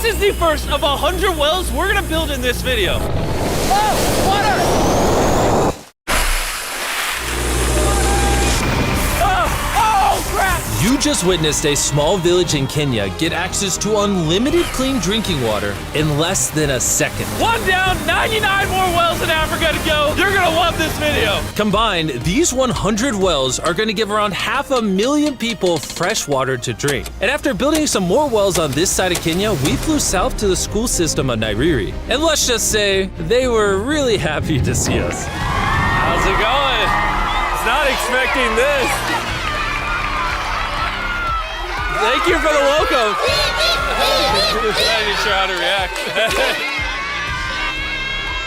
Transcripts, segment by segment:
This is the first of 100 wells we're gonna build in this video. Oh, water! You just witnessed a small village in Kenya get access to unlimited clean drinking water in less than a second. One down, 99 more wells in Africa to go. You're gonna love this video. Combined, these 100 wells are gonna give around 500,000 people fresh water to drink. And after building some more wells on this side of Kenya, we flew south to the school system of Nairiri. And let's just say, they were really happy to see us. How's it going? Was not expecting this. Thank you for the welcome. I'm not even sure how to react.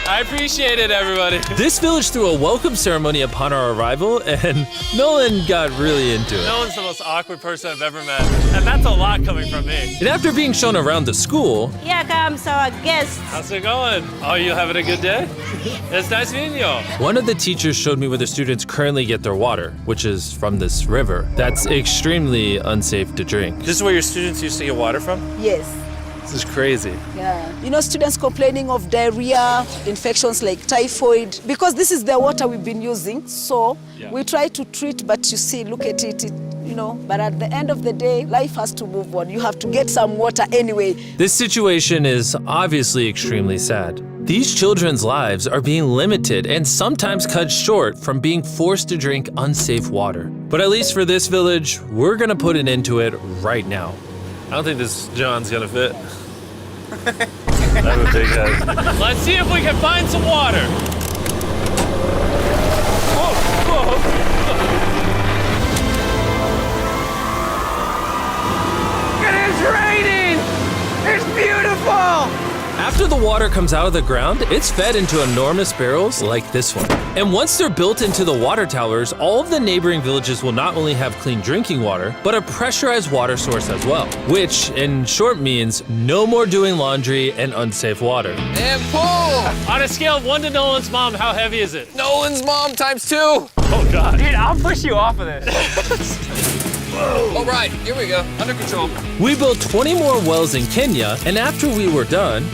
I appreciate it, everybody. This village threw a welcome ceremony upon our arrival, and Nolan got really into it. Nolan's the most awkward person I've ever met, and that's a lot coming from me. And after being shown around the school... Here comes our guest. How's it going? Oh, you having a good day? It's nice meeting you. One of the teachers showed me where the students currently get their water, which is from this river. That's extremely unsafe to drink. This is where your students used to get water from? Yes. This is crazy. Yeah. You know, students complaining of diarrhea, infections like typhoid, because this is the water we've been using. So we try to treat, but you see, look at it, you know, but at the end of the day, life has to move on. You have to get some water anyway. This situation is obviously extremely sad. These children's lives are being limited and sometimes cut short from being forced to drink unsafe water. But at least for this village, we're gonna put an end to it right now. I don't think this John's gonna fit. I'm a big head. Let's see if we can find some water. Whoa, whoa. It is raining! It's beautiful! After the water comes out of the ground, it's fed into enormous barrels like this one. And once they're built into the water towers, all of the neighboring villages will not only have clean drinking water, but a pressurized water source as well. Which, in short, means no more doing laundry and unsafe water. And pull! On a scale of 1 to Nolan's mom, how heavy is it? Nolan's mom ×2. Oh, God. Dude, I'll push you off of this. All right, here we go, under control. We built 20 more wells in Kenya, and after we were done,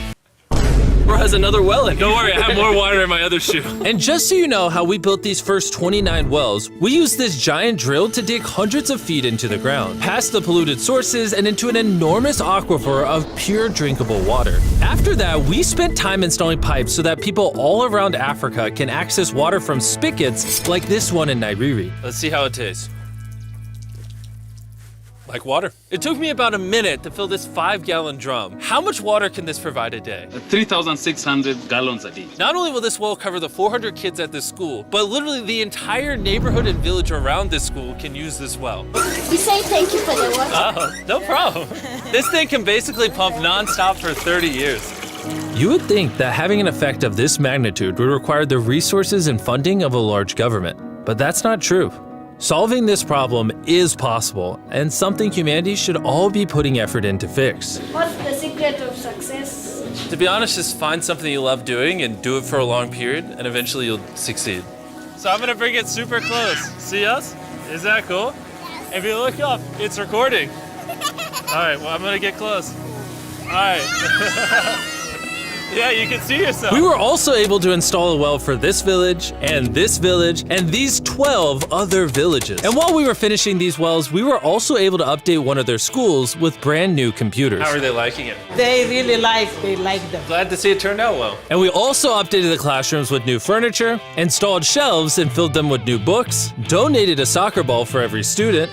Bro has another well in. Don't worry, I have more water in my other shoe. And just so you know how we built these first 29 wells, we used this giant drill to dig hundreds of feet into the ground, past the polluted sources and into an enormous aquifer of pure drinkable water. After that, we spent time installing pipes so that people all around Africa can access water from spigots like this one in Nairiri. Let's see how it tastes. Like water. It took me about a minute to fill this 5-gallon drum. How much water can this provide a day? 3,600 gallons a day. Not only will this well cover the 400 kids at this school, but literally the entire neighborhood and village around this school can use this well. We say thank you for the water. Oh, no problem. This thing can basically pump nonstop for 30 years. You would think that having an effect of this magnitude would require the resources and funding of a large government, but that's not true. Solving this problem is possible, and something humanity should all be putting effort in to fix. What's the secret of success? To be honest, just find something you love doing and do it for a long period, and eventually you'll succeed. So I'm gonna bring it super close. See us? Is that cool? If you look up, it's recording. All right, well, I'm gonna get close. All right. Yeah, you can see yourself. We were also able to install a well for this village, and these 12 other villages. And while we were finishing these wells, we were also able to update one of their schools with brand new computers. How are they liking it? They like them. Glad to see it turned out well. And we also updated the classrooms with new furniture, installed shelves and filled them with new books, donated a soccer ball for every student,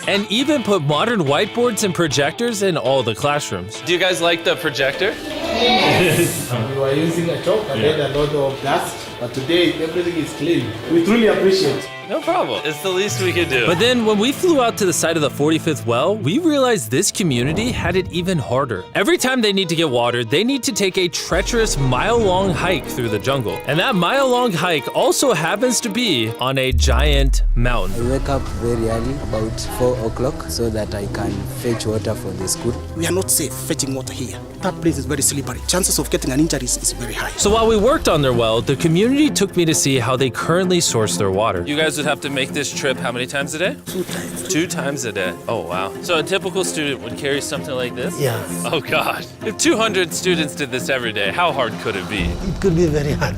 and even put modern whiteboards and projectors in all the classrooms. Do you guys like the projector? Yes. We were using a chalk and had a lot of dust, but today everything is clean. We truly appreciate it. No problem. It's the least we could do. But then when we flew out to the site of the 45th well, we realized this community had it even harder. Every time they need to get water, they need to take a treacherous mile-long hike through the jungle. And that mile-long hike also happens to be on a giant mountain. I wake up very early, about 4 o'clock, so that I can fetch water for the school. We are not safe fetching water here. That place is very slippery. Chances of getting an injury is very high. So while we worked on their well, the community took me to see how they currently source their water. You guys would have to make this trip how many times a day? 2 times. 2 times a day. Oh, wow. So a typical student would carry something like this? Yeah. Oh, God. If 200 students did this every day, how hard could it be? It could be very hard.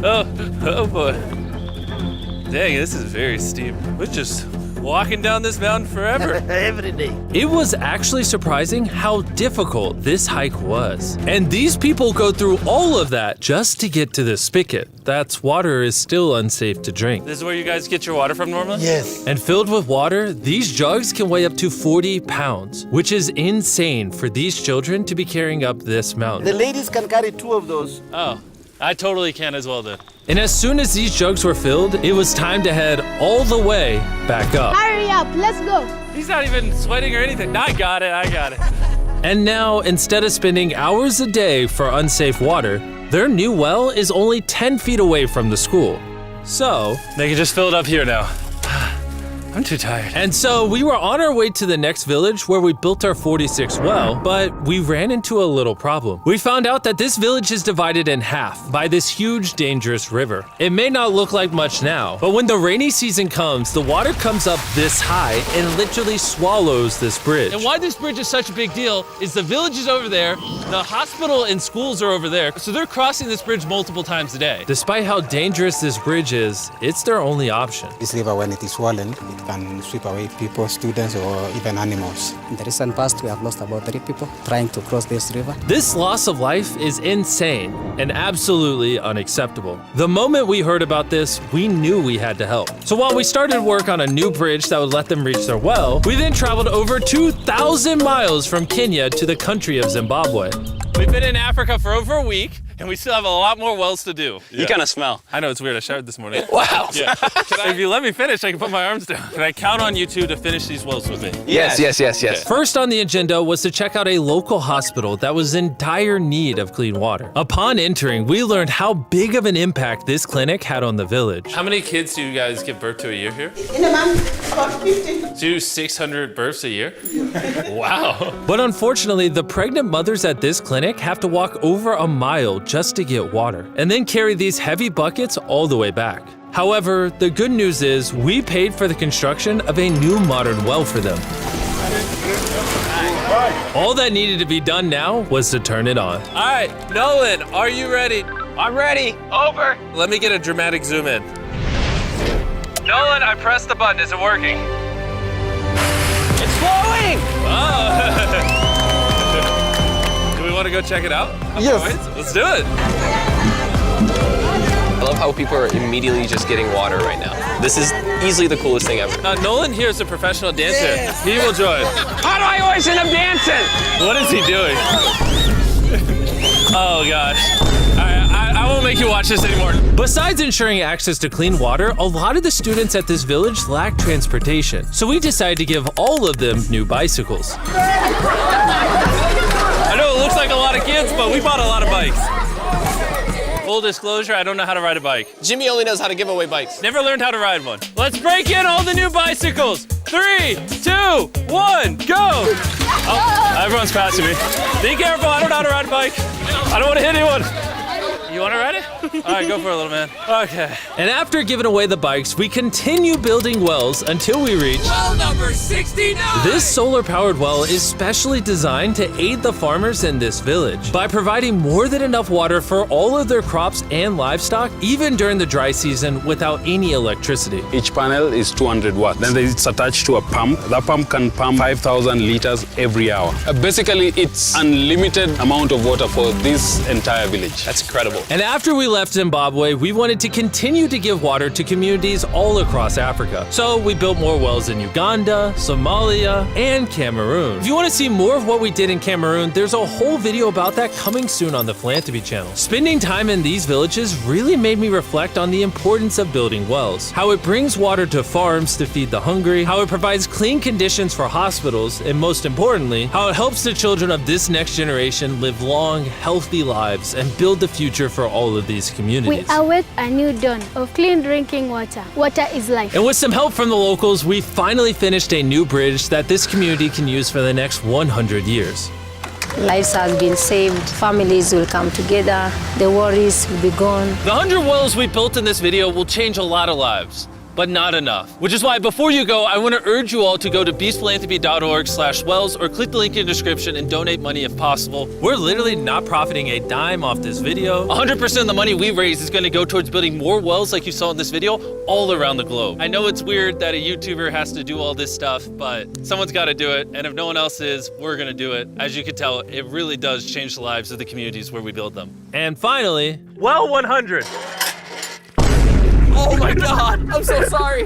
Oh boy. Dang, this is very steep. We're just walking down this mountain forever. Every day. It was actually surprising how difficult this hike was. And these people go through all of that just to get to the spigot. That's water is still unsafe to drink. This is where you guys get your water from normally? Yes. And filled with water, these jugs can weigh up to 40 pounds, which is insane for these children to be carrying up this mountain. The ladies can carry 2 of those. Oh, I totally can as well then. And as soon as these jugs were filled, it was time to head all the way back up. Hurry up, let's go. He's not even sweating or anything. I got it. And now, instead of spending hours a day for unsafe water, their new well is only 10 feet away from the school. So, they can just fill it up here now. I'm too tired. And so we were on our way to the next village where we built our 46th well, but we ran into a little problem. We found out that this village is divided in half by this huge, dangerous river. It may not look like much now, but when the rainy season comes, the water comes up this high and literally swallows this bridge. And why this bridge is such a big deal is the village is over there, the hospital and schools are over there, so they're crossing this bridge multiple times a day. Despite how dangerous this bridge is, it's their only option. This river, when it is swollen, it can sweep away people, students, or even animals. In the recent past, we have lost about 3 people trying to cross this river. This loss of life is insane and absolutely unacceptable. The moment we heard about this, we knew we had to help. So while we started work on a new bridge that would let them reach their well, we then traveled over 2,000 miles from Kenya to the country of Zimbabwe. We've been in Africa for over a week, and we still have a lot more wells to do. You kind of smell. I know, it's weird. I showered this morning. Wow. Yeah. If you let me finish, I can put my arms down. Can I count on you two to finish these wells with me? Yes. First on the agenda was to check out a local hospital that was in dire need of clean water. Upon entering, we learned how big of an impact this clinic had on the village. How many kids do you guys give birth to a year here? In a month, about 50. Do 600 births a year? Wow. But unfortunately, the pregnant mothers at this clinic have to walk over a mile just to get water, and then carry these heavy buckets all the way back. However, the good news is we paid for the construction of a new modern well for them. All that needed to be done now was to turn it on. All right, Nolan, are you ready? I'm ready. Over. Let me get a dramatic zoom in. Nolan, I pressed the button. Is it working? It's flowing. Oh. Do we want to go check it out? Yes. Let's do it. I love how people are immediately just getting water right now. This is easily the coolest thing ever. Nolan here is a professional dancer. He will join. How do I always end up dancing? What is he doing? Oh gosh. I won't make you watch this anymore. Besides ensuring access to clean water, a lot of the students at this village lack transportation. So we decided to give all of them new bicycles. I know it looks like a lot of kids, but we bought a lot of bikes. Full disclosure, I don't know how to ride a bike. Jimmy only knows how to give away bikes. Never learned how to ride one. Let's break in all the new bicycles. 3, 2, 1, go! Oh, everyone's passing me. Be careful, I don't know how to ride a bike. I don't want to hit anyone. You want to ride it? All right, go for it, little man. Okay. And after giving away the bikes, we continue building wells until we reach Well number 69. This solar-powered well is specially designed to aid the farmers in this village by providing more than enough water for all of their crops and livestock, even during the dry season without any electricity. Each panel is 200 watts. Then it's attached to a pump. That pump can pump 5,000 liters every hour. Basically, it's unlimited amount of water for this entire village. That's incredible. And after we left Zimbabwe, we wanted to continue to give water to communities all across Africa. So we built more wells in Uganda, Somalia, and Cameroon. If you want to see more of what we did in Cameroon, there's a whole video about that coming soon on the Philanthropy channel. Spending time in these villages really made me reflect on the importance of building wells, how it brings water to farms to feed the hungry, how it provides clean conditions for hospitals, and most importantly, how it helps the children of this next generation live long, healthy lives and build the future for all of these communities. We await a new dawn of clean drinking water. Water is life. And with some help from the locals, we finally finished a new bridge that this community can use for the next 100 years. Lives have been saved, families will come together, the worries will be gone. The 100 wells we built in this video will change a lot of lives. but not enough. Which is why before you go, I want to urge you all to go to beastphilanthropy.org/wells or click the link in the description and donate money if possible. We're literally not profiting a dime off this video. 100% of the money we raise is going to go towards building more wells like you saw in this video all around the globe. I know it's weird that a YouTuber has to do all this stuff, but someone's got to do it. And if no one else is, we're going to do it. As you can tell, it really does change the lives of the communities where we build them. And finally, well 100. Oh my God, I'm so sorry.